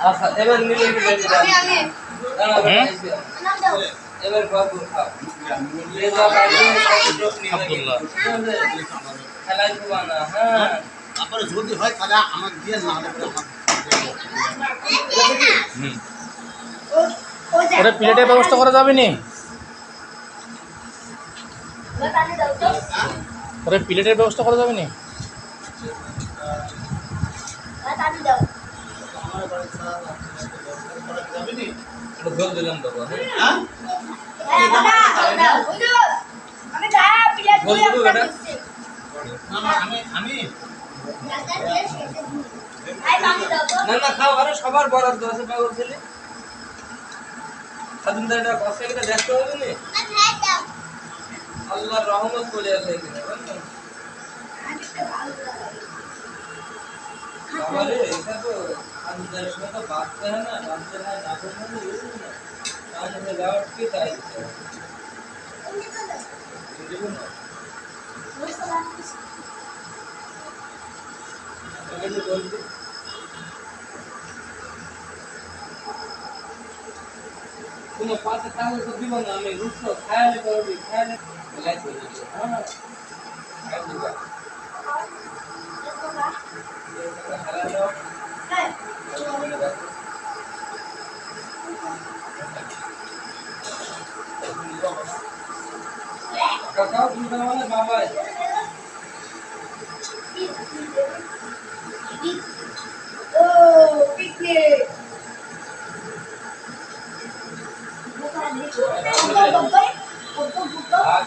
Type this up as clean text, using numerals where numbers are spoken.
আচ্ছা এবার নিলে কি বেশি দাও এবার বাবু খাও ले जाओ বাইরে সব লোক নিয়ে আব্দুল্লাহ খেলাই দিবা না হ্যাঁ তারপরে যদি হয় তাহলে আমার দিয়ে না হলে ওরে প্লেটের ব্যবস্থা করা যাবে নি ওরে প্লেটের ব্যবস্থা করা যাবে নি একটু জল দিলাম বাবা হ্যাঁ আমি না না খাও আরে সবার বরাদ্দ আছে পাগল ছেলে সাদিন দা এটা কষ্ট করে দেখতে হবে না আল্লাহর রহমত চলে আসে এখানে বুঝলেন আমারে এটা তো আন্দাজ में तो बात है ना बात है ना तो नहीं ये ना आज में गावट की ताई देखो ना अगर बोल दे तुम पास ताऊ सब भी बना मैं रुक तो खाया ले करोगे खाया ले लाइट हो जाएगी हां खाया दूंगा हरा लो kakak bukan mana baba oh picnic bukan itu bukan